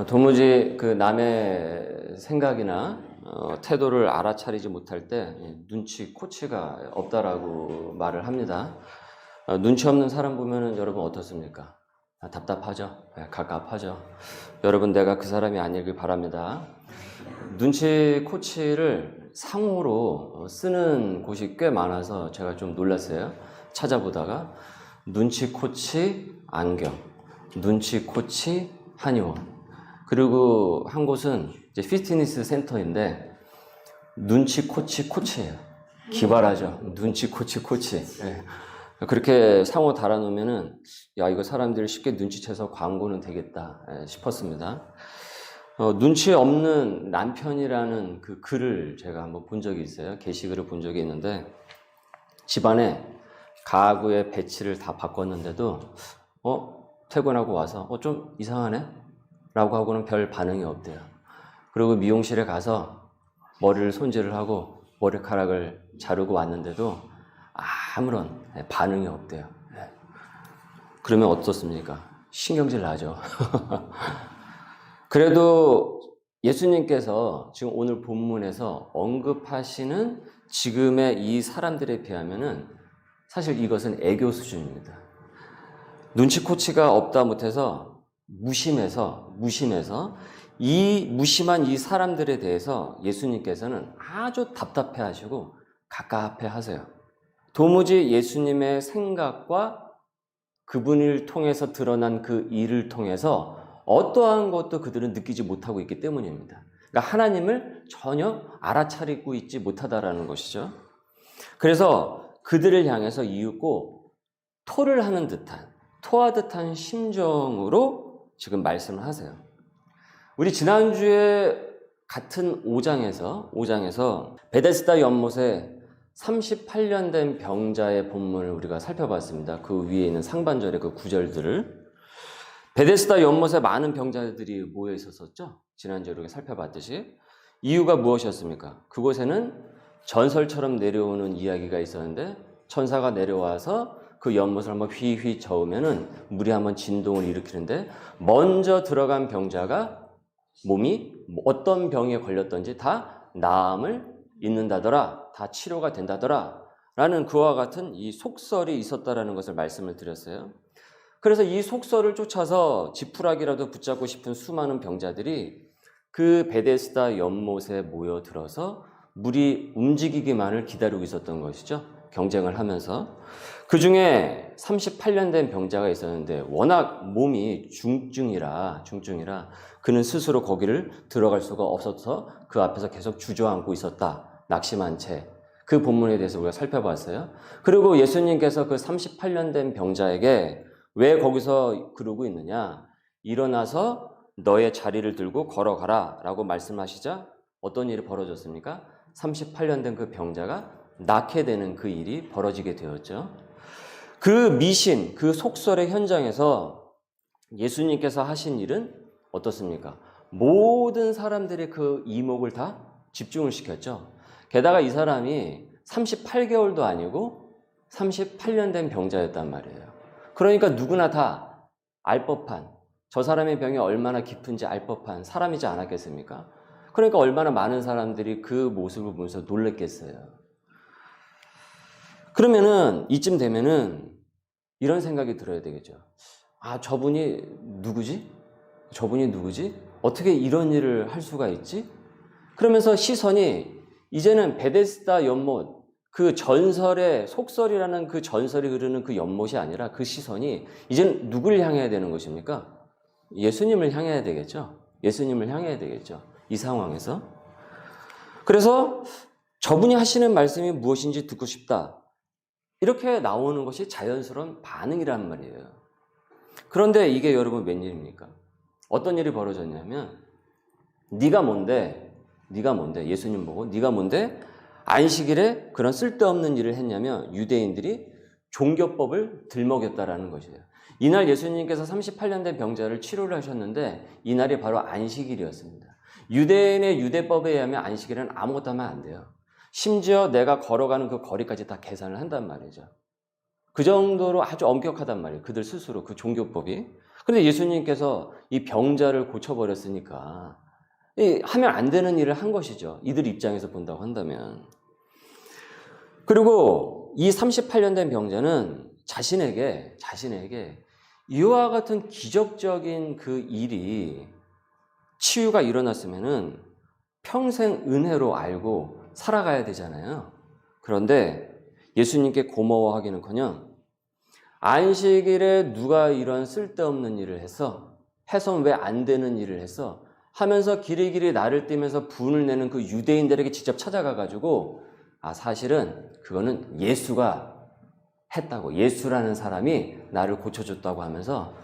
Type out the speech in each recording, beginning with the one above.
도무지 그 남의 생각이나 태도를 알아차리지 못할 때 눈치, 코치가 없다라고 말을 합니다. 눈치 없는 사람 보면은 여러분 어떻습니까? 답답하죠? 갑갑하죠? 여러분, 내가 그 사람이 아니길 바랍니다. 눈치 코치를 상호로 쓰는 곳이 꽤 많아서 제가 좀 놀랐어요. 찾아보다가 눈치 코치 안경, 눈치 코치 한의원, 그리고 한 곳은 이제 피트니스 센터인데 눈치 코치 코치예요. 기발하죠. 눈치 코치 코치. 네. 그렇게 상호 달아놓으면은 야, 이거 사람들이 쉽게 눈치채서 광고는 되겠다 싶었습니다. 눈치 없는 남편이라는 그 글을 제가 한번 본 적이 있어요. 게시글을 본 적이 있는데 집안에 가구의 배치를 다 바꿨는데도 퇴근하고 와서 좀 이상하네? 라고 하고는 별 반응이 없대요. 그리고 미용실에 가서 머리를 손질을 하고 머리카락을 자르고 왔는데도 아무런 반응이 없대요. 그러면 어떻습니까? 신경질 나죠. 그래도 예수님께서 지금 오늘 본문에서 언급하시는 지금의 이 사람들에 비하면은 사실 이것은 애교 수준입니다. 눈치 코치가 없다 못해서 무심해서 이 무심한 이 사람들에 대해서 예수님께서는 아주 답답해 하시고 갑갑해 하세요. 도무지 예수님의 생각과 그분을 통해서 드러난 그 일을 통해서 어떠한 것도 그들은 느끼지 못하고 있기 때문입니다. 그러니까 하나님을 전혀 알아차리고 있지 못하다라는 것이죠. 그래서 그들을 향해서 이윽고 토하듯한 심정으로 지금 말씀을 하세요. 우리 지난주에 같은 5장에서 베데스다 연못에 38년 된 병자의 본문을 우리가 살펴봤습니다. 그 위에 있는 상반절의 그 구절들을. 베데스다 연못에 많은 병자들이 모여 있었었죠. 지난주에 우리가 살펴봤듯이. 이유가 무엇이었습니까? 그곳에는 전설처럼 내려오는 이야기가 있었는데 천사가 내려와서 그 연못을 한번 휘휘 저으면은 물이 한번 진동을 일으키는데 먼저 들어간 병자가 몸이 어떤 병에 걸렸던지 다 나음을 잇는다더라, 다 치료가 된다더라 라는 그와 같은 이 속설이 있었다라는 것을 말씀을 드렸어요. 그래서 이 속설을 쫓아서 지푸라기라도 붙잡고 싶은 수많은 병자들이 그 베데스다 연못에 모여들어서 물이 움직이기만을 기다리고 있었던 것이죠. 경쟁을 하면서. 그 중에 38년 된 병자가 있었는데 워낙 몸이 중증이라 그는 스스로 거기를 들어갈 수가 없어서 그 앞에서 계속 주저앉고 있었다. 낙심한 채. 그 본문에 대해서 우리가 살펴봤어요. 그리고 예수님께서 그 38년 된 병자에게 왜 거기서 그러고 있느냐? 일어나서 너의 자리를 들고 걸어가라 라고 말씀하시자 어떤 일이 벌어졌습니까? 38년 된 그 병자가 낫게 되는 그 일이 벌어지게 되었죠. 그 미신, 그 속설의 현장에서 예수님께서 하신 일은 어떻습니까? 모든 사람들의 그 이목을 다 집중을 시켰죠. 게다가 이 사람이 38개월도 아니고 38년 된 병자였단 말이에요. 그러니까 누구나 다 알 법한, 저 사람의 병이 얼마나 깊은지 알 법한 사람이지 않았겠습니까? 그러니까 얼마나 많은 사람들이 그 모습을 보면서 놀랬겠어요. 그러면은 이쯤 되면은 이런 생각이 들어야 되겠죠. 저분이 누구지? 어떻게 이런 일을 할 수가 있지? 그러면서 시선이 이제는 베데스다 연못, 그 전설의 속설이라는 그 전설이 흐르는 그 연못이 아니라 그 시선이 이제는 누굴 향해야 되는 것입니까? 예수님을 향해야 되겠죠. 이 상황에서. 그래서 저분이 하시는 말씀이 무엇인지 듣고 싶다. 이렇게 나오는 것이 자연스러운 반응이란 말이에요. 그런데 이게 여러분 웬일입니까? 어떤 일이 벌어졌냐면 네가 뭔데 예수님 보고 네가 뭔데 안식일에 그런 쓸데없는 일을 했냐면 유대인들이 종교법을 들먹였다라는 것이에요. 이날 예수님께서 38년 된 병자를 치료를 하셨는데 이날이 바로 안식일이었습니다. 유대인의 유대법에 의하면 안식일은 아무것도 하면 안 돼요. 심지어 내가 걸어가는 그 거리까지 다 계산을 한단 말이죠. 그 정도로 아주 엄격하단 말이에요. 그들 스스로 그 종교법이. 그런데 예수님께서 이 병자를 고쳐버렸으니까 하면 안 되는 일을 한 것이죠. 이들 입장에서 본다고 한다면. 그리고 이 38년 된 병자는 자신에게 이와 같은 기적적인 그 일이 치유가 일어났으면은 평생 은혜로 알고 살아가야 되잖아요. 그런데 예수님께 고마워하기는커녕 안식일에 누가 이런 쓸데없는 일을 해서는 왜 안 되는 일을 했어? 하면서 길이길이 나를 띠면서 분을 내는 그 유대인들에게 직접 찾아가가지고 사실은 그거는 예수가 했다고, 예수라는 사람이 나를 고쳐줬다고 하면서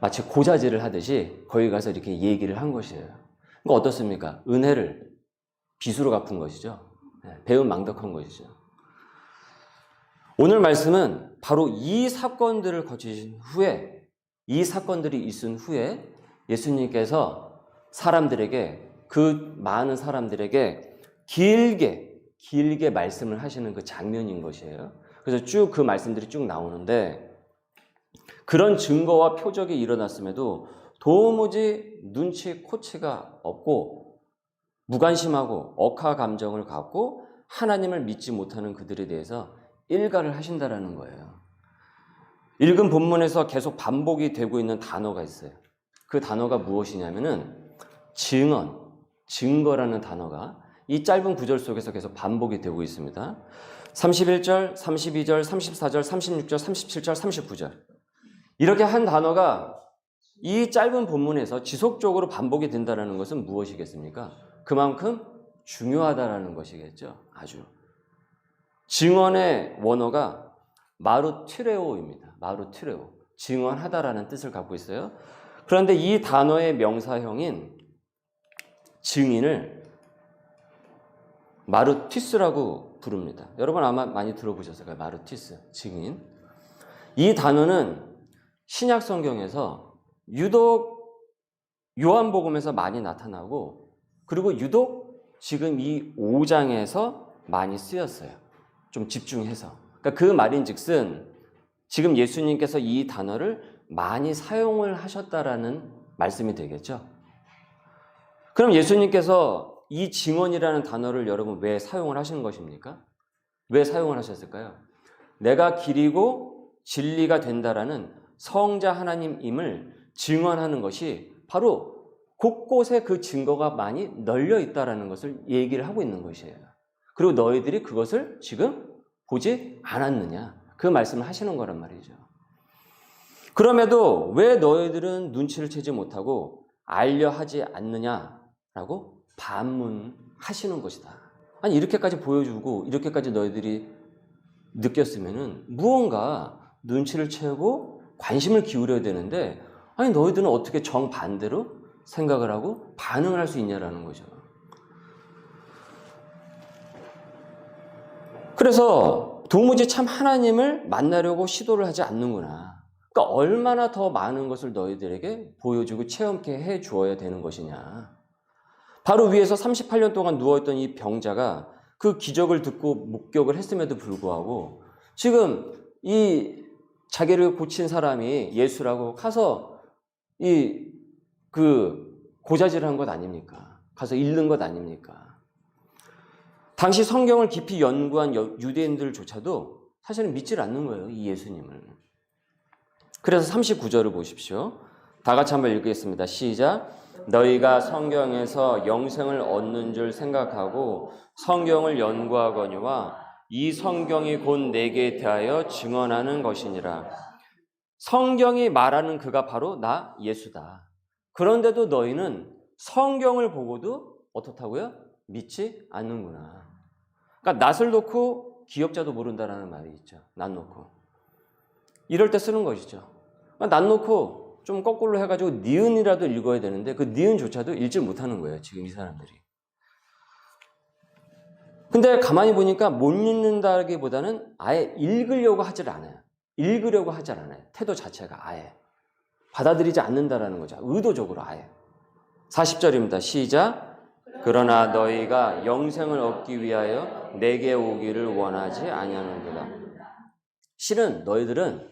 마치 고자질을 하듯이 거기 가서 이렇게 얘기를 한 것이에요. 그러니까 어떻습니까? 은혜를 빚으로 갚은 것이죠. 배은 망덕한 것이죠. 오늘 말씀은 바로 이 사건들을 거치신 후에, 이 사건들이 있은 후에 예수님께서 사람들에게, 그 많은 사람들에게 길게 말씀을 하시는 그 장면인 것이에요. 그래서 쭉 그 말씀들이 쭉 나오는데, 그런 증거와 표적이 일어났음에도 도무지 눈치 코치가 없고 무관심하고 억하 감정을 갖고 하나님을 믿지 못하는 그들에 대해서 일가를 하신다라는 거예요. 읽은 본문에서 계속 반복이 되고 있는 단어가 있어요. 그 단어가 무엇이냐면은 증거라는 단어가 이 짧은 구절 속에서 계속 반복이 되고 있습니다. 31절, 32절, 34절, 36절, 37절, 39절. 이렇게 한 단어가 이 짧은 본문에서 지속적으로 반복이 된다는 것은 무엇이겠습니까? 그만큼 중요하다라는 것이겠죠. 아주. 증언의 원어가 마루티레오입니다. 마루티레오. 증언하다라는 뜻을 갖고 있어요. 그런데 이 단어의 명사형인 증인을 마루티스라고 부릅니다. 여러분 아마 많이 들어보셨을 거예요. 마루티스, 증인. 이 단어는 신약 성경에서 유독 요한복음에서 많이 나타나고, 그리고 유독 지금 이 5장에서 많이 쓰였어요. 좀 집중해서. 그러니까 그 말인즉슨 지금 예수님께서 이 단어를 많이 사용을 하셨다라는 말씀이 되겠죠. 그럼 예수님께서 이 증언이라는 단어를 여러분 왜 사용을 하시는 것입니까? 왜 사용을 하셨을까요? 내가 길이고 진리가 된다라는 성자 하나님임을 증언하는 것이 바로 곳곳에 그 증거가 많이 널려 있다라는 것을 얘기를 하고 있는 것이에요. 그리고 너희들이 그것을 지금 보지 않았느냐, 그 말씀을 하시는 거란 말이죠. 그럼에도 왜 너희들은 눈치를 채지 못하고 알려 하지 않느냐라고 반문하시는 것이다. 아니 이렇게까지 보여주고 이렇게까지 너희들이 느꼈으면은 무언가 눈치를 채고 관심을 기울여야 되는데, 아니 너희들은 어떻게 정반대로 생각을 하고 반응을 할 수 있냐라는 거죠. 그래서 도무지 참 하나님을 만나려고 시도를 하지 않는구나. 그러니까 얼마나 더 많은 것을 너희들에게 보여주고 체험케 해 주어야 되는 것이냐. 바로 위에서 38년 동안 누워있던 이 병자가 그 기적을 듣고 목격을 했음에도 불구하고 지금 이 자기를 고친 사람이 예수라고 가서 고자질을 한 것 아닙니까? 가서 잃는 것 아닙니까? 당시 성경을 깊이 연구한 유대인들조차도 사실은 믿질 않는 거예요, 이 예수님을. 그래서 39절을 보십시오. 다 같이 한번 읽겠습니다. 시작. 너희가 성경에서 영생을 얻는 줄 생각하고 성경을 연구하거니와 이 성경이 곧 내게 대하여 증언하는 것이니라. 성경이 말하는 그가 바로 나 예수다. 그런데도 너희는 성경을 보고도 어떻다고요? 믿지 않는구나. 그러니까 낫을 놓고 기역자도 모른다라는 말이 있죠. 낫 놓고. 이럴 때 쓰는 것이죠. 그러니까 낫 놓고 좀 거꾸로 해가지고 니은이라도 읽어야 되는데 그 니은조차도 읽지 못하는 거예요. 지금 이 사람들이. 근데 가만히 보니까 못 읽는다기보다는 아예 읽으려고 하질 않아요. 태도 자체가 아예. 받아들이지 않는다라는 거죠. 의도적으로 아예. 40절입니다. 시작. 그러나 너희가 영생을 얻기 위하여 내게 오기를 원하지 아니하는도다. 실은 너희들은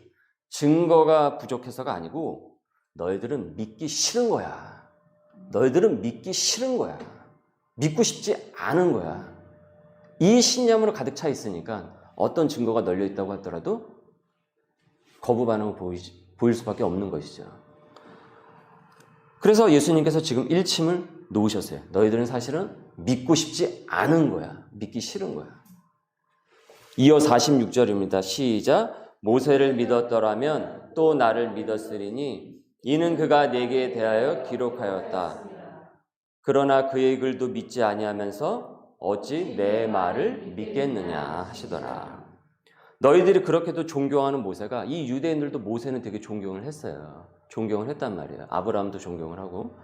증거가 부족해서가 아니고 너희들은 믿기 싫은 거야. 너희들은 믿기 싫은 거야. 믿고 싶지 않은 거야. 이 신념으로 가득 차 있으니까 어떤 증거가 널려 있다고 하더라도 거부 반응을 보일 수밖에 없는 것이죠. 그래서 예수님께서 지금 일침을 놓으셨어요. 너희들은 사실은 믿고 싶지 않은 거야. 믿기 싫은 거야. 이어 46절입니다. 시작. 모세를 믿었더라면 또 나를 믿었으리니 이는 그가 내게 대하여 기록하였다. 그러나 그의 글도 믿지 아니하면서 어찌 내 말을 믿겠느냐 하시더라. 너희들이 그렇게도 존경하는 모세가, 이 유대인들도 모세는 되게 존경을 했어요. 존경을 했단 말이에요. 아브라함도 존경을 하고.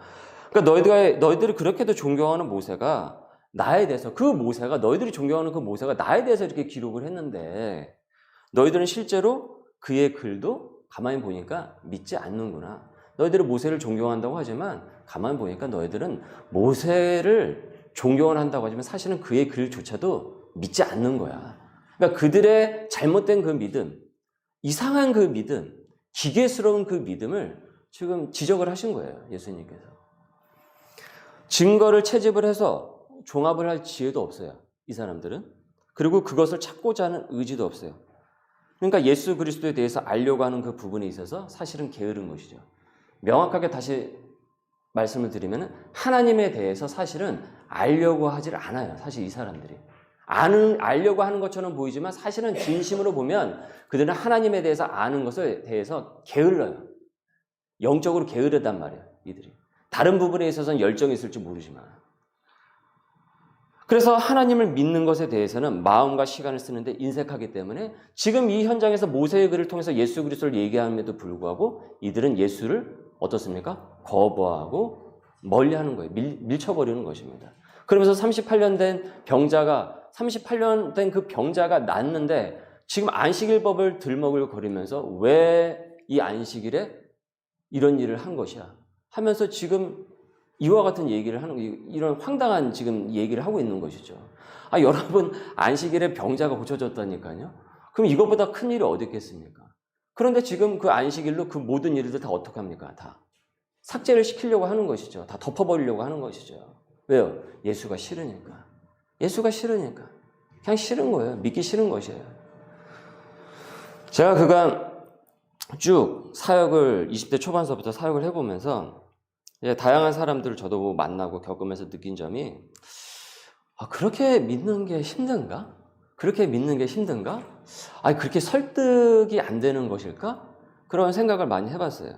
그러니까 너희들이 그렇게도 존경하는 모세가 나에 대해서, 그 모세가, 너희들이 존경하는 그 모세가 나에 대해서 이렇게 기록을 했는데 너희들은 실제로 그의 글도 가만히 보니까 믿지 않는구나. 너희들이 모세를 존경한다고 하지만 가만히 보니까 너희들은 모세를 존경을 한다고 하지만 사실은 그의 글조차도 믿지 않는 거야. 그러니까 그들의 잘못된 그 믿음, 이상한 그 믿음, 기계스러운 그 믿음을 지금 지적을 하신 거예요. 예수님께서. 증거를 채집을 해서 종합을 할 지혜도 없어요. 이 사람들은. 그리고 그것을 찾고자 하는 의지도 없어요. 그러니까 예수 그리스도에 대해서 알려고 하는 그 부분에 있어서 사실은 게으른 것이죠. 명확하게 다시 말씀을 드리면 하나님에 대해서 사실은 알려고 하질 않아요. 사실 이 사람들이. 알려고 하는 것처럼 보이지만 사실은 진심으로 보면 그들은 하나님에 대해서 아는 것에 대해서 게을러요. 영적으로 게으르단 말이에요. 이들이. 다른 부분에 있어서는 열정이 있을지 모르지만. 그래서 하나님을 믿는 것에 대해서는 마음과 시간을 쓰는데 인색하기 때문에 지금 이 현장에서 모세의 글을 통해서 예수 그리스도를 얘기함에도 불구하고 이들은 예수를 어떻습니까? 거부하고 멀리하는 거예요. 밀쳐버리는 것입니다. 그러면서 38년 된 그 병자가 낫는데 지금 안식일법을 들먹을거리면서 왜 이 안식일에 이런 일을 한 것이야 하면서 지금 이와 같은 얘기를 하는, 이런 황당한 지금 얘기를 하고 있는 것이죠. 여러분, 안식일에 병자가 고쳐졌다니까요. 그럼 이것보다 큰 일이 어디 있겠습니까? 그런데 지금 그 안식일로 그 모든 일들 다 어떡합니까? 다 삭제를 시키려고 하는 것이죠. 다 덮어버리려고 하는 것이죠. 왜요? 예수가 싫으니까. 예수가 싫으니까. 그냥 싫은 거예요. 믿기 싫은 것이에요. 제가 그간 쭉 사역을 20대 초반서부터 사역을 해보면서 다양한 사람들을 저도 만나고 겪으면서 느낀 점이 그렇게 믿는 게 힘든가? 그렇게 믿는 게 힘든가? 그렇게 설득이 안 되는 것일까? 그런 생각을 많이 해봤어요.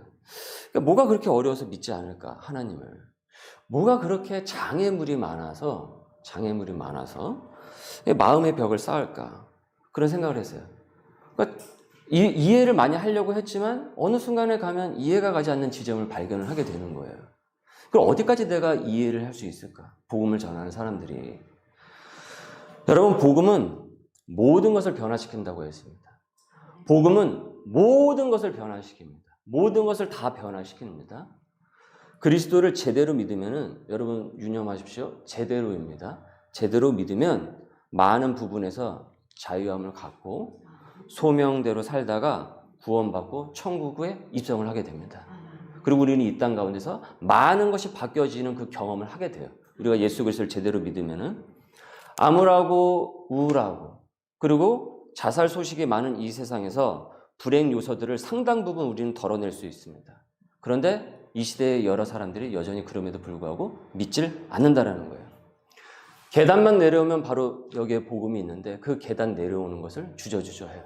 그러니까 뭐가 그렇게 어려워서 믿지 않을까? 하나님을. 뭐가 그렇게 장애물이 많아서 마음의 벽을 쌓을까? 그런 생각을 했어요. 그러니까 이해를 많이 하려고 했지만 어느 순간에 가면 이해가 가지 않는 지점을 발견을 하게 되는 거예요. 그럼 어디까지 내가 이해를 할 수 있을까? 복음을 전하는 사람들이. 여러분, 복음은 모든 것을 변화시킨다고 했습니다. 복음은 모든 것을 변화시킵니다. 모든 것을 다 변화시킵니다. 그리스도를 제대로 믿으면은, 여러분 유념하십시오. 제대로입니다. 제대로 믿으면 많은 부분에서 자유함을 갖고 소명대로 살다가 구원받고 천국에 입성을 하게 됩니다. 그리고 우리는 이 땅 가운데서 많은 것이 바뀌어지는 그 경험을 하게 돼요. 우리가 예수 그리스도를 제대로 믿으면은 암울하고 우울하고 그리고 자살 소식이 많은 이 세상에서 불행 요소들을 상당 부분 우리는 덜어낼 수 있습니다. 그런데 이 시대의 여러 사람들이 여전히 그럼에도 불구하고 믿질 않는다라는 거예요. 계단만 내려오면 바로 여기에 복음이 있는데 그 계단 내려오는 것을 주저주저 해요.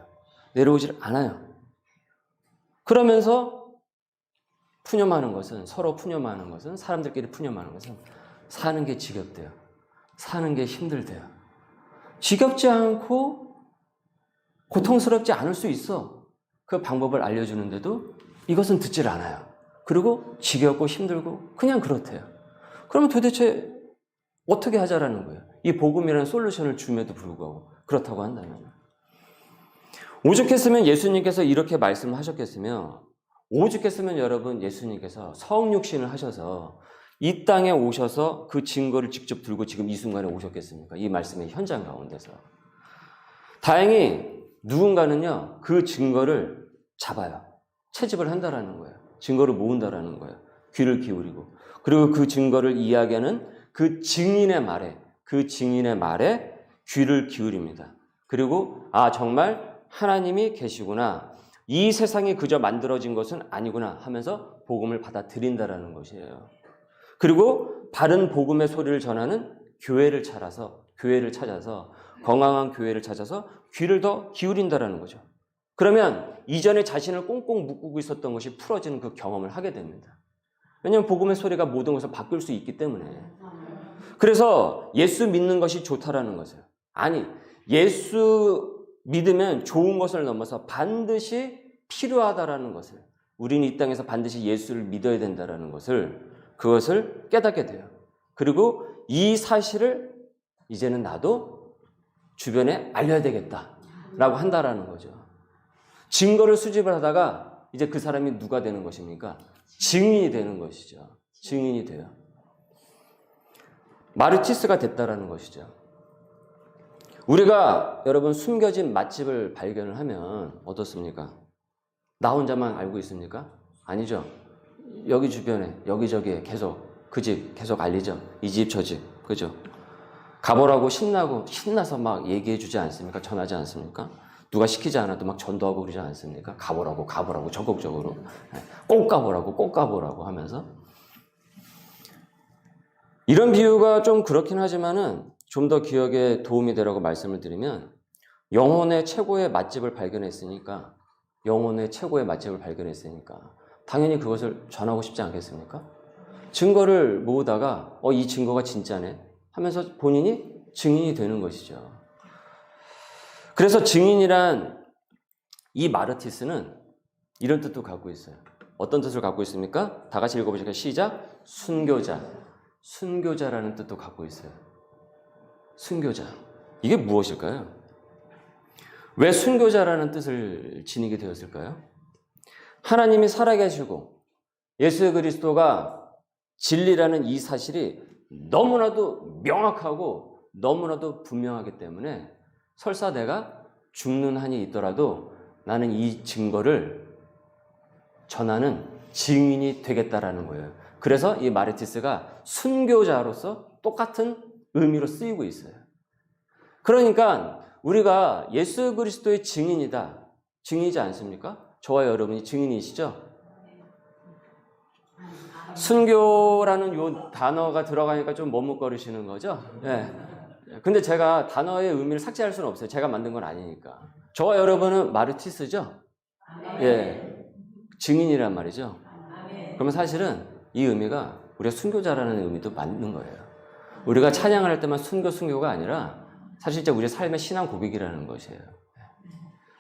내려오질 않아요. 그러면서 서로 푸념하는 것은, 사람들끼리 푸념하는 것은 사는 게 지겹대요. 사는 게 힘들대요. 지겹지 않고 고통스럽지 않을 수 있어. 그 방법을 알려주는데도 이것은 듣질 않아요. 그리고 지겹고 힘들고 그냥 그렇대요. 그러면 도대체 어떻게 하자라는 거예요? 이 복음이라는 솔루션을 줌에도 불구하고 그렇다고 한다면. 오죽했으면 예수님께서 이렇게 말씀을 하셨겠으며, 오죽했으면 여러분 예수님께서 성육신을 하셔서 이 땅에 오셔서 그 증거를 직접 들고 지금 이 순간에 오셨겠습니까? 이 말씀의 현장 가운데서. 다행히 누군가는요 그 증거를 잡아요. 채집을 한다라는 거예요. 증거를 모은다라는 거예요. 귀를 기울이고. 그리고 그 증거를 이야기하는 그 증인의 말에 귀를 기울입니다. 그리고 정말 하나님이 계시구나. 이 세상이 그저 만들어진 것은 아니구나 하면서 복음을 받아들인다라는 것이에요. 그리고 바른 복음의 소리를 전하는 교회를 찾아서 건강한 교회를 찾아서 귀를 더 기울인다라는 거죠. 그러면 이전에 자신을 꽁꽁 묶고 있었던 것이 풀어지는 그 경험을 하게 됩니다. 왜냐하면 복음의 소리가 모든 것을 바꿀 수 있기 때문에. 그래서 예수 믿는 것이 좋다라는 것이에요. 아니, 예수 믿으면 좋은 것을 넘어서 반드시 필요하다라는 것을, 우리는 이 땅에서 반드시 예수를 믿어야 된다라는 그것을 깨닫게 돼요. 그리고 이 사실을 이제는 나도 주변에 알려야 되겠다라고 한다라는 거죠. 증거를 수집을 하다가 이제 그 사람이 누가 되는 것입니까? 증인이 되는 것이죠. 증인이 돼요. 마르티스가 됐다라는 것이죠. 우리가 여러분 숨겨진 맛집을 발견을 하면 어떻습니까? 나 혼자만 알고 있습니까? 아니죠. 여기 주변에 여기저기에 계속 그 집 계속 알리죠. 이 집 저 집. 그죠? 가보라고 신나서 막 얘기해 주지 않습니까? 전하지 않습니까? 누가 시키지 않아도 막 전도하고 그러지 않습니까? 가보라고 적극적으로. 꼭 가보라고 하면서. 이런 비유가 좀 그렇긴 하지만은 좀 더 기억에 도움이 되라고 말씀을 드리면, 영혼의 최고의 맛집을 발견했으니까 당연히 그것을 전하고 싶지 않겠습니까? 증거를 모으다가 이 증거가 진짜네 하면서 본인이 증인이 되는 것이죠. 그래서 증인이란 이 마르티스는 이런 뜻도 갖고 있어요. 어떤 뜻을 갖고 있습니까? 다 같이 읽어보실까요? 시작. 순교자라는 뜻도 갖고 있어요. 순교자. 이게 무엇일까요? 왜 순교자라는 뜻을 지니게 되었을까요? 하나님이 살아계시고 예수 그리스도가 진리라는 이 사실이 너무나도 명확하고 너무나도 분명하기 때문에 설사 내가 죽는 한이 있더라도 나는 이 증거를 전하는 증인이 되겠다라는 거예요. 그래서 이 마르티스가 순교자로서 똑같은 의미로 쓰이고 있어요. 그러니까 우리가 예수 그리스도의 증인이지 않습니까? 저와 여러분이 증인이시죠? 순교라는 요 단어가 들어가니까 좀 머뭇거리시는 거죠? 네. 근데 제가 단어의 의미를 삭제할 수는 없어요. 제가 만든 건 아니니까. 저와 여러분은 마르티스죠? 예. 증인이란 말이죠. 그러면 사실은 이 의미가 우리가 순교자라는 의미도 맞는 거예요. 우리가 찬양을 할 때만 순교가 아니라 사실 우리의 삶의 신앙 고백이라는 것이에요.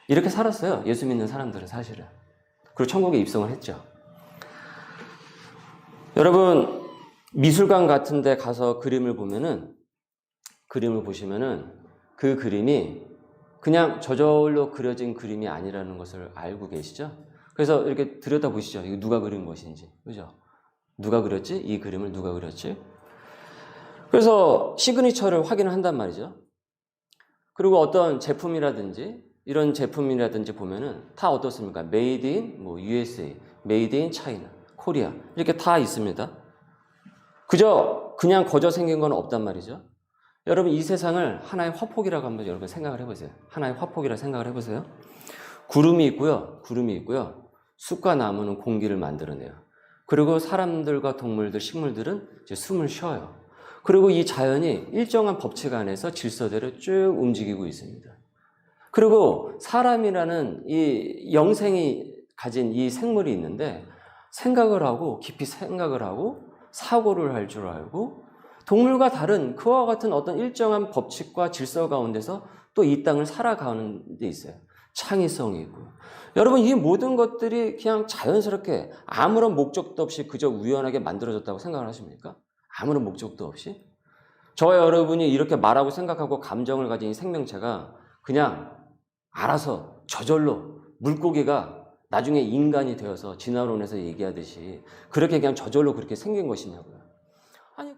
이렇게 살았어요. 예수 믿는 사람들은 사실은. 그리고 천국에 입성을 했죠. 여러분, 미술관 같은 데 가서 그림을 보시면은 그 그림이 그냥 저절로 그려진 그림이 아니라는 것을 알고 계시죠? 그래서 이렇게 들여다보시죠. 이거 누가 그린 것인지. 그죠? 누가 그렸지? 이 그림을 누가 그렸지? 그래서 시그니처를 확인을 한단 말이죠. 그리고 어떤 제품이라든지 이런 제품이라든지 보면은 다 어떻습니까? Made in USA, Made in China, 코리아 이렇게 다 있습니다. 그냥 거저 생긴 건 없단 말이죠. 여러분 이 세상을 하나의 화폭이라고 한번 여러분 생각을 해보세요. 하나의 화폭이라고 생각을 해보세요. 구름이 있고요. 숲과 나무는 공기를 만들어내요. 그리고 사람들과 동물들, 식물들은 이제 숨을 쉬어요. 그리고 이 자연이 일정한 법칙 안에서 질서대로 쭉 움직이고 있습니다. 그리고 사람이라는 이 영생이 가진 이 생물이 있는데 깊이 생각을 하고 사고를 할 줄 알고 동물과 다른 그와 같은 어떤 일정한 법칙과 질서 가운데서 또 이 땅을 살아가는 데 있어요. 창의성이 있고. 여러분 이 모든 것들이 그냥 자연스럽게 아무런 목적도 없이 그저 우연하게 만들어졌다고 생각을 하십니까? 아무런 목적도 없이? 저와 여러분이 이렇게 말하고 생각하고 감정을 가진 이 생명체가 그냥 알아서 저절로 물고기가 나중에 인간이 되어서 진화론에서 얘기하듯이 그렇게 그냥 저절로 그렇게 생긴 것이냐고요. 아니,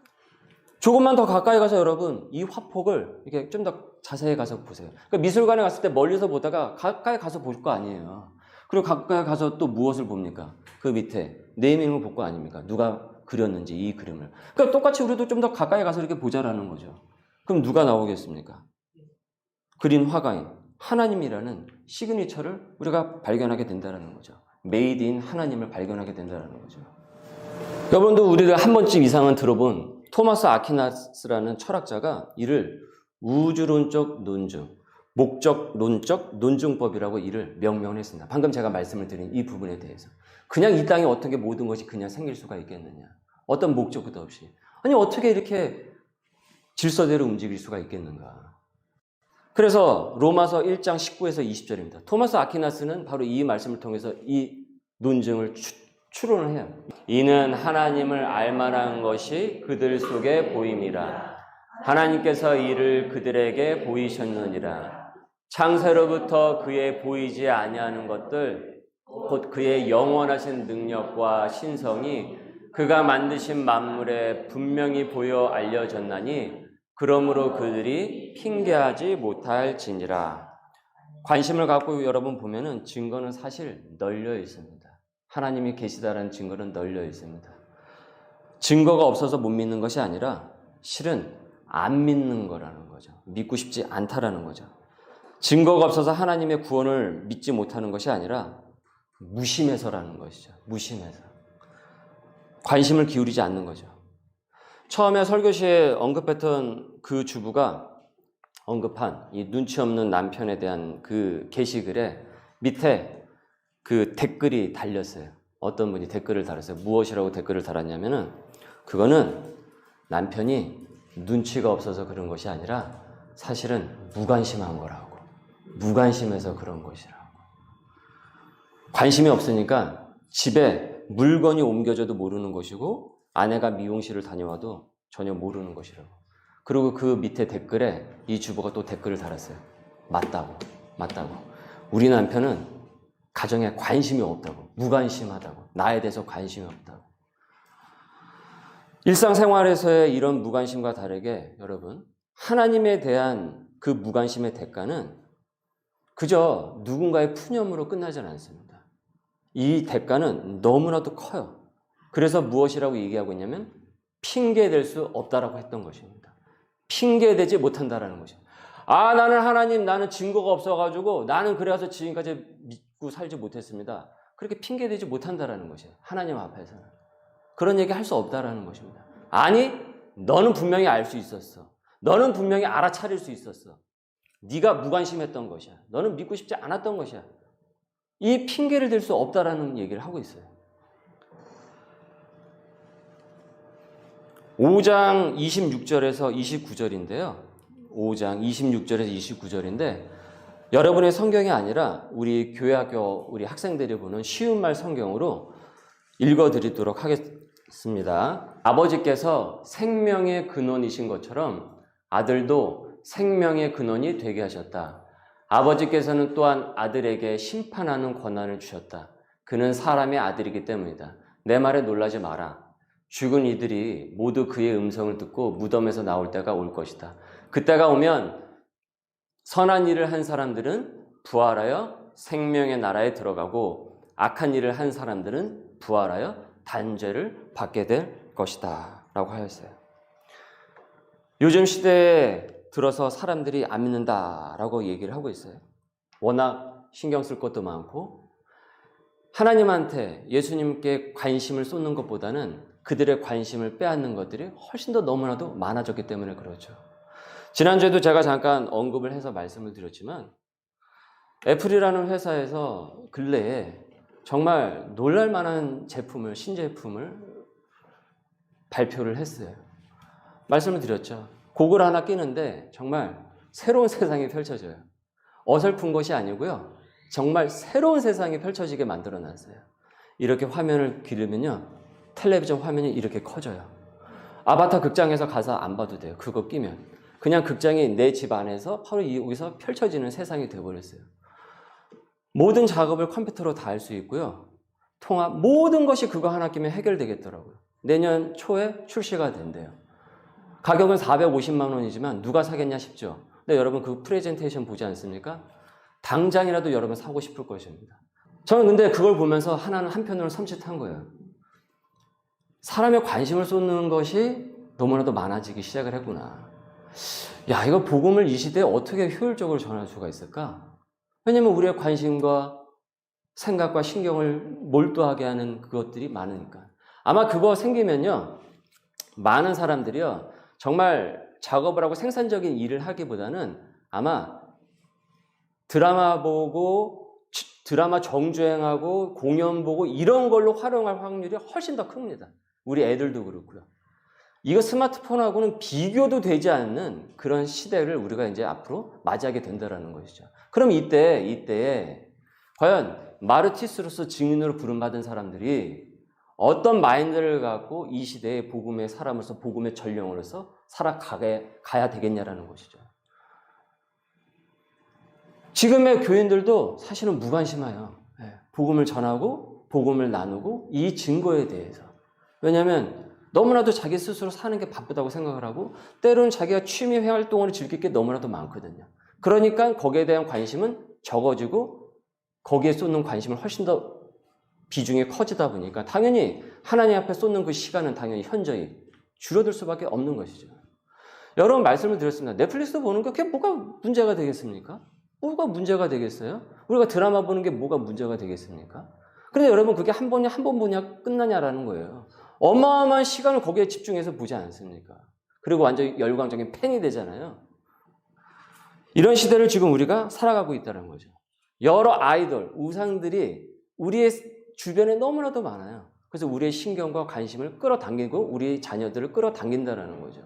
조금만 더 가까이 가서 여러분 이 화폭을 이렇게 좀 더 자세히 가서 보세요. 그러니까 미술관에 갔을 때 멀리서 보다가 가까이 가서 볼 거 아니에요. 그리고 가까이 가서 또 무엇을 봅니까? 그 밑에 네이밍을 볼 거 아닙니까? 누가 그렸는지 이 그림을. 그러니까 똑같이 우리도 좀 더 가까이 가서 이렇게 보자라는 거죠. 그럼 누가 나오겠습니까? 그린 화가인 하나님이라는 시그니처를 우리가 발견하게 된다는 거죠. 메이드 인 하나님을 발견하게 된다는 거죠. 여러분도 우리가 한 번쯤 이상은 들어본 토마스 아퀴나스라는 철학자가 이를 우주론적 논증, 목적론적 논증법이라고 이를 명명을 했습니다. 방금 제가 말씀을 드린 이 부분에 대해서. 그냥 이 땅에 어떻게 모든 것이 그냥 생길 수가 있겠느냐. 어떤 목적도 없이. 아니 어떻게 이렇게 질서대로 움직일 수가 있겠는가. 그래서 로마서 1장 19에서 20절입니다. 토마스 아퀴나스는 바로 이 말씀을 통해서 이 논증을 추론을 해요. 이는 하나님을 알만한 것이 그들 속에 보임이라. 하나님께서 이를 그들에게 보이셨느니라. 창세로부터 그의 보이지 아니하는 것들, 곧 그의 영원하신 능력과 신성이 그가 만드신 만물에 분명히 보여 알려졌나니 그러므로 그들이 핑계하지 못할지니라. 관심을 갖고 여러분 보면은 증거는 사실 널려 있습니다. 하나님이 계시다라는 증거는 널려 있습니다. 증거가 없어서 못 믿는 것이 아니라 실은 안 믿는 거라는 거죠. 믿고 싶지 않다라는 거죠. 증거가 없어서 하나님의 구원을 믿지 못하는 것이 아니라 무심해서라는 것이죠. 무심해서. 관심을 기울이지 않는 거죠. 처음에 설교시에 언급했던 그 주부가 언급한 이 눈치 없는 남편에 대한 그 게시글에 밑에 그 댓글이 달렸어요. 어떤 분이 댓글을 달았어요. 무엇이라고 댓글을 달았냐면은 그거는 남편이 눈치가 없어서 그런 것이 아니라 사실은 무관심한 거라고. 무관심해서 그런 것이라고. 관심이 없으니까 집에 물건이 옮겨져도 모르는 것이고 아내가 미용실을 다녀와도 전혀 모르는 것이라고. 그리고 그 밑에 댓글에 이 주부가 또 댓글을 달았어요. 맞다고. 우리 남편은 가정에 관심이 없다고. 무관심하다고. 나에 대해서 관심이 없다고. 일상생활에서의 이런 무관심과 다르게 여러분, 하나님에 대한 그 무관심의 대가는 그저 누군가의 푸념으로 끝나지는 않습니다. 이 대가는 너무나도 커요. 그래서 무엇이라고 얘기하고 있냐면 핑계될 수 없다라고 했던 것입니다. 핑계되지 못한다라는 것입니다. 나는 하나님, 나는 증거가 없어가지고 나는 그래서 지금까지 믿고 살지 못했습니다. 그렇게 핑계되지 못한다라는 것이에요. 하나님 앞에서는. 그런 얘기 할 수 없다라는 것입니다. 아니, 너는 분명히 알 수 있었어. 너는 분명히 알아차릴 수 있었어. 네가 무관심했던 것이야. 너는 믿고 싶지 않았던 것이야. 이 핑계를 댈 수 없다라는 얘기를 하고 있어요. 5장 26절에서 29절인데요. 5장 26절에서 29절인데 여러분의 성경이 아니라 우리 교회학교 우리 학생들이 보는 쉬운 말 성경으로 읽어드리도록 하겠습니다. 아버지께서 생명의 근원이신 것처럼 아들도 생명의 근원이 되게 하셨다. 아버지께서는 또한 아들에게 심판하는 권한을 주셨다. 그는 사람의 아들이기 때문이다. 내 말에 놀라지 마라. 죽은 이들이 모두 그의 음성을 듣고 무덤에서 나올 때가 올 것이다. 그때가 오면 선한 일을 한 사람들은 부활하여 생명의 나라에 들어가고 악한 일을 한 사람들은 부활하여 단죄를 받게 될 것이다 라고 하였어요. 요즘 시대에 들어서 사람들이 안 믿는다라고 얘기를 하고 있어요. 워낙 신경 쓸 것도 많고 하나님한테 예수님께 관심을 쏟는 것보다는 그들의 관심을 빼앗는 것들이 훨씬 더 너무나도 많아졌기 때문에 그렇죠. 지난주에도 제가 잠깐 언급을 해서 말씀을 드렸지만 애플이라는 회사에서 근래에 정말 놀랄만한 제품을, 신제품을 발표를 했어요. 말씀을 드렸죠. 고글 하나 끼는데 정말 새로운 세상이 펼쳐져요. 어설픈 것이 아니고요. 정말 새로운 세상이 펼쳐지게 만들어놨어요. 이렇게 화면을 기르면요. 텔레비전 화면이 이렇게 커져요. 아바타 극장에서 가서 안 봐도 돼요. 그거 끼면. 그냥 극장이 내 집 안에서 바로 여기서 펼쳐지는 세상이 되어버렸어요. 모든 작업을 컴퓨터로 다 할 수 있고요. 통화, 모든 것이 그거 하나 끼면 해결되겠더라고요. 내년 초에 출시가 된대요. 가격은 450만 원이지만 누가 사겠냐 싶죠. 근데 여러분 그 프레젠테이션 보지 않습니까? 당장이라도 여러분 사고 싶을 것입니다. 저는 근데 그걸 보면서 하나는 한편으로 섬찟한 거예요. 사람의 관심을 쏟는 것이 너무나도 많아지기 시작을 했구나. 야, 이거 복음을 이 시대에 어떻게 효율적으로 전할 수가 있을까? 왜냐면 우리의 관심과 생각과 신경을 몰두하게 하는 그것들이 많으니까. 아마 그거 생기면요, 많은 사람들이요, 정말 작업을 하고 생산적인 일을 하기보다는 아마 드라마 보고, 드라마 정주행하고, 공연 보고, 이런 걸로 활용할 확률이 훨씬 더 큽니다. 우리 애들도 그렇고요. 이거 스마트폰하고는 비교도 되지 않는 그런 시대를 우리가 이제 앞으로 맞이하게 된다는 것이죠. 그럼 이때에 과연 마르티스로서 증인으로 부름받은 사람들이 어떤 마인드를 갖고 이 시대의 복음의 사람으로서 복음의 전령으로서 살아가야 되겠냐라는 것이죠. 지금의 교인들도 사실은 무관심해요. 복음을 전하고 복음을 나누고 이 증거에 대해서. 왜냐하면 너무나도 자기 스스로 사는 게 바쁘다고 생각을 하고 때로는 자기가 취미 활동을 즐길 게 너무나도 많거든요. 그러니까 거기에 대한 관심은 적어지고 거기에 쏟는 관심은 훨씬 더 비중이 커지다 보니까 당연히 하나님 앞에 쏟는 그 시간은 당연히 현저히 줄어들 수밖에 없는 것이죠. 여러 번 말씀을 드렸습니다. 넷플릭스 보는 게 그게 뭐가 문제가 되겠습니까? 뭐가 문제가 되겠어요? 우리가 드라마 보는 게 뭐가 문제가 되겠습니까? 그런데 여러분 그게 한 번 보냐 끝나냐라는 거예요. 어마어마한 시간을 거기에 집중해서 보지 않습니까? 그리고 완전히 열광적인 팬이 되잖아요. 이런 시대를 지금 우리가 살아가고 있다는 거죠. 여러 아이돌, 우상들이 우리의 주변에 너무나도 많아요. 그래서 우리의 신경과 관심을 끌어당기고 우리 자녀들을 끌어당긴다는 거죠.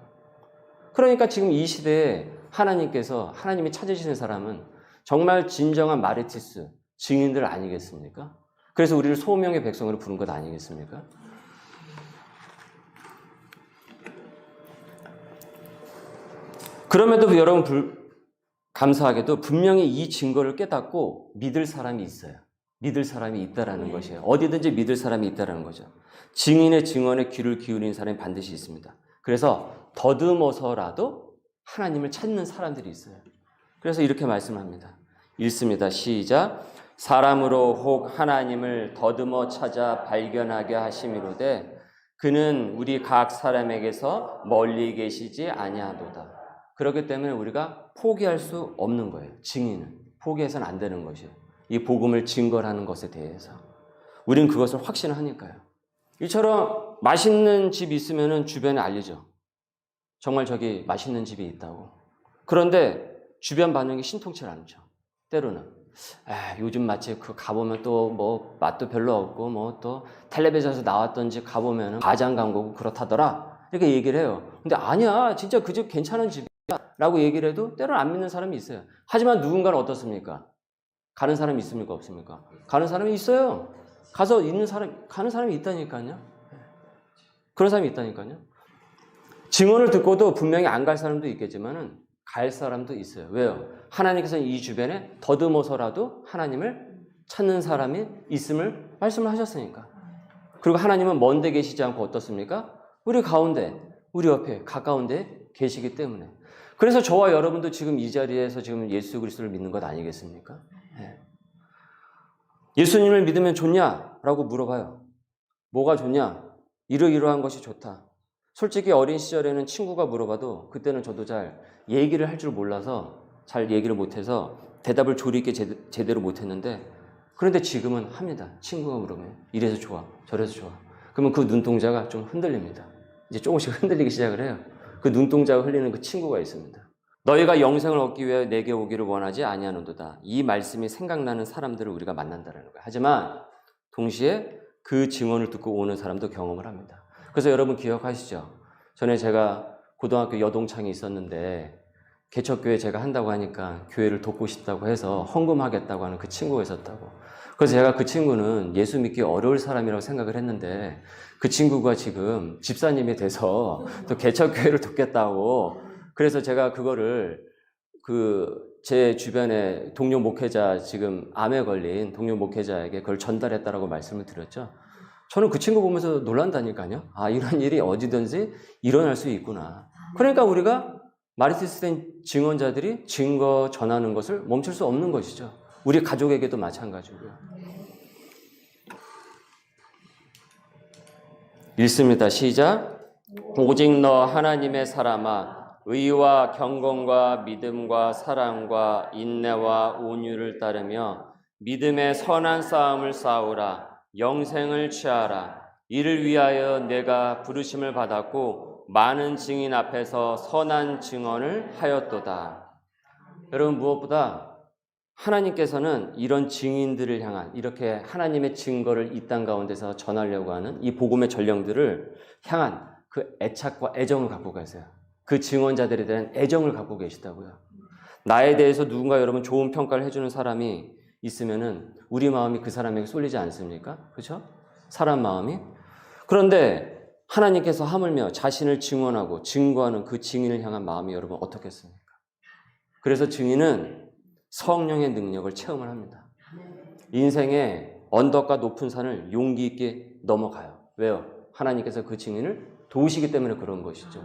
그러니까 지금 이 시대에 하나님께서 하나님이 찾으시는 사람은 정말 진정한 마르티스, 증인들 아니겠습니까? 그래서 우리를 소명의 백성으로 부른 것 아니겠습니까? 그럼에도 여러분 감사하게도 분명히 이 증거를 깨닫고 믿을 사람이 있어요. 믿을 사람이 있다라는 것이에요. 어디든지 믿을 사람이 있다라는 거죠. 증인의 증언에 귀를 기울이는 사람이 반드시 있습니다. 그래서 더듬어서라도 하나님을 찾는 사람들이 있어요. 그래서 이렇게 말씀합니다. 읽습니다. 시작. 사람으로 혹 하나님을 더듬어 찾아 발견하게 하심이로되 그는 우리 각 사람에게서 멀리 계시지 아니하도다. 그렇기 때문에 우리가 포기할 수 없는 거예요. 증인은. 포기해서는 안 되는 것이에요. 이 복음을 증거하는 것에 대해서. 우리는 그것을 확신하니까요. 이처럼 맛있는 집 있으면 주변에 알리죠. 정말 저기 맛있는 집이 있다고. 그런데 주변 반응이 신통치 않죠. 때로는. 요즘 마치 그 가보면 또 뭐 맛도 별로 없고 뭐 또 텔레비전에서 나왔던 집 가보면 과장 광고고 그렇다더라. 이렇게 얘기를 해요. 근데 아니야. 진짜 그 집 괜찮은 집이야. 라고 얘기를 해도 때로는 안 믿는 사람이 있어요. 하지만 누군가는 어떻습니까? 가는 사람이 있습니까? 없습니까? 가는 사람이 있어요. 가서 가는 사람이 있다니까요. 그런 사람이 있다니까요. 증언을 듣고도 분명히 안 갈 사람도 있겠지만은 갈 사람도 있어요. 왜요? 하나님께서는 이 주변에 더듬어서라도 하나님을 찾는 사람이 있음을 말씀을 하셨으니까. 그리고 하나님은 먼데 계시지 않고 어떻습니까? 우리 가운데, 우리 옆에 가까운데 계시기 때문에. 그래서 저와 여러분도 지금 이 자리에서 지금 예수 그리스도를 믿는 것 아니겠습니까? 네. 예수님을 믿으면 좋냐? 라고 물어봐요. 뭐가 좋냐? 이러이러한 것이 좋다. 솔직히 어린 시절에는 친구가 물어봐도 그때는 저도 잘 얘기를 할 줄 몰라서 잘 얘기를 못해서 대답을 조리 있게 제대로 못했는데 그런데 지금은 합니다. 친구가 물으면 이래서 좋아, 저래서 좋아. 그러면 그 눈동자가 좀 흔들립니다. 이제 조금씩 흔들리기 시작을 해요. 그 눈동자가 흘리는 그 친구가 있습니다. 너희가 영생을 얻기 위해 내게 오기를 원하지 아니하는도다. 이 말씀이 생각나는 사람들을 우리가 만난다는 거예요. 하지만 동시에 그 증언을 듣고 오는 사람도 경험을 합니다. 그래서 여러분 기억하시죠? 전에 제가 고등학교 여동창이 있었는데 개척교회 제가 한다고 하니까 교회를 돕고 싶다고 해서 헌금하겠다고 하는 그 친구가 있었다고. 그래서 제가 그 친구는 예수 믿기 어려울 사람이라고 생각을 했는데 그 친구가 지금 집사님이 돼서 또 개척교회를 돕겠다고. 그래서 제가 그거를 제 주변에 동료 목회자, 지금 암에 걸린 동료 목회자에게 그걸 전달했다라고 말씀을 드렸죠. 저는 그 친구 보면서 놀란다니까요. 아, 이런 일이 어디든지 일어날 수 있구나. 그러니까 우리가 마르티스 된 증언자들이 증거 전하는 것을 멈출 수 없는 것이죠. 우리 가족에게도 마찬가지고요. 읽습니다. 시작. 오직 너 하나님의 사람아, 의와 경건과 믿음과 사랑과 인내와 온유를 따르며 믿음의 선한 싸움을 싸우라. 영생을 취하라. 이를 위하여 내가 부르심을 받았고 많은 증인 앞에서 선한 증언을 하였도다. 여러분, 무엇보다 하나님께서는 이런 증인들을 향한, 이렇게 하나님의 증거를 이 땅 가운데서 전하려고 하는 이 복음의 전령들을 향한 그 애착과 애정을 갖고 계세요. 그 증언자들에 대한 애정을 갖고 계시다고요. 나에 대해서 누군가 여러분 좋은 평가를 해주는 사람이 있으면은 우리 마음이 그 사람에게 쏠리지 않습니까? 그렇죠? 사람 마음이. 그런데 하나님께서 하물며 자신을 증언하고 증거하는 그 증인을 향한 마음이 여러분 어떻겠습니까? 그래서 증인은 성령의 능력을 체험을 합니다. 인생의 언덕과 높은 산을 용기 있게 넘어가요. 왜요? 하나님께서 그 증인을 도우시기 때문에 그런 것이죠.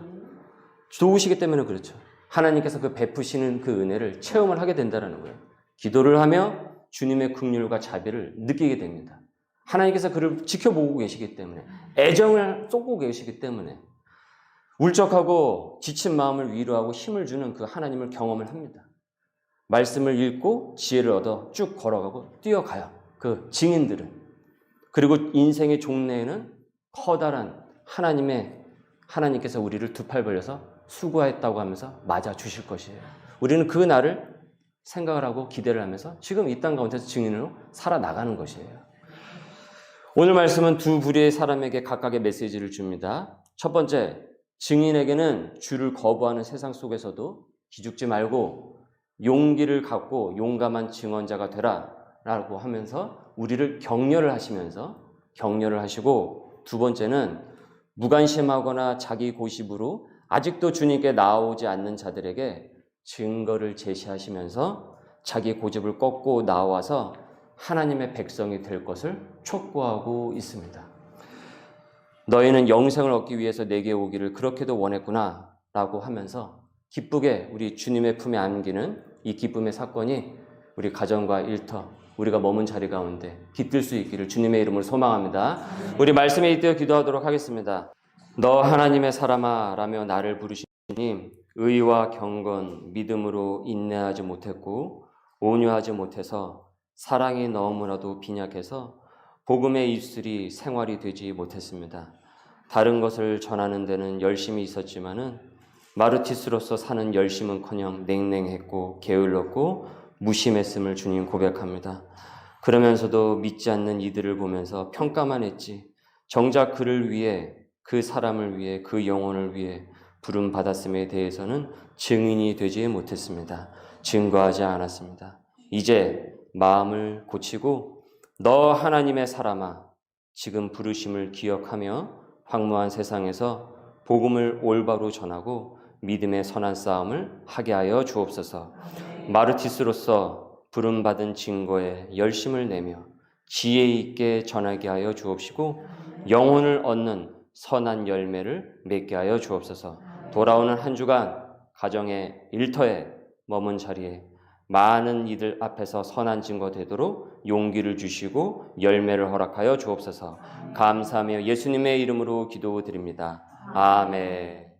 도우시기 때문에 그렇죠. 하나님께서 그 베푸시는 그 은혜를 체험을 하게 된다는 거예요. 기도를 하며 주님의 긍휼과 자비를 느끼게 됩니다. 하나님께서 그를 지켜보고 계시기 때문에, 애정을 쏟고 계시기 때문에 울적하고 지친 마음을 위로하고 힘을 주는 그 하나님을 경험을 합니다. 말씀을 읽고 지혜를 얻어 쭉 걸어가고 뛰어가요. 그 증인들은. 그리고 인생의 종래에는 커다란 하나님께서 우리를 두 팔 벌려서 수고했다고 하면서 맞아 주실 것이에요. 우리는 그 날을 생각을 하고 기대를 하면서 지금 이 땅 가운데서 증인으로 살아나가는 것이에요. 오늘 말씀은 두 부류의 사람에게 각각의 메시지를 줍니다. 첫 번째, 증인에게는 주를 거부하는 세상 속에서도 기죽지 말고 용기를 갖고 용감한 증언자가 되라 라고 하면서 우리를 격려를 하시고, 두 번째는 무관심하거나 자기 고집으로 아직도 주님께 나오지 않는 자들에게 증거를 제시하시면서 자기 고집을 꺾고 나와서 하나님의 백성이 될 것을 촉구하고 있습니다. 너희는 영생을 얻기 위해서 내게 오기를 그렇게도 원했구나 라고 하면서 기쁘게 우리 주님의 품에 안기는 이 기쁨의 사건이 우리 가정과 일터, 우리가 머문 자리 가운데 깃들 수 있기를 주님의 이름으로 소망합니다. 우리 말씀에 잇대어 기도하도록 하겠습니다. 너 하나님의 사람아 라며 나를 부르시니 의와 경건, 믿음으로 인내하지 못했고 온유하지 못해서 사랑이 너무나도 빈약해서 복음의 입술이 생활이 되지 못했습니다. 다른 것을 전하는 데는 열심히 있었지만은 마르티스로서 사는 열심은커녕 냉랭했고 게을렀고 무심했음을 주님 고백합니다. 그러면서도 믿지 않는 이들을 보면서 평가만 했지 정작 그를 위해, 그 사람을 위해, 그 영혼을 위해 부름 받았음에 대해서는 증인이 되지 못했습니다. 증거하지 않았습니다. 이제 마음을 고치고 너 하나님의 사람아, 지금 부르심을 기억하며 황무한 세상에서 복음을 올바로 전하고 믿음의 선한 싸움을 하게 하여 주옵소서. 마르티스로서 부름받은 증거에 열심을 내며 지혜 있게 전하게 하여 주옵시고 영혼을 얻는 선한 열매를 맺게 하여 주옵소서. 돌아오는 한 주간 가정의 일터에 머문 자리에 많은 이들 앞에서 선한 증거 되도록 용기를 주시고 열매를 허락하여 주옵소서. 감사하며 예수님의 이름으로 기도드립니다. 아멘.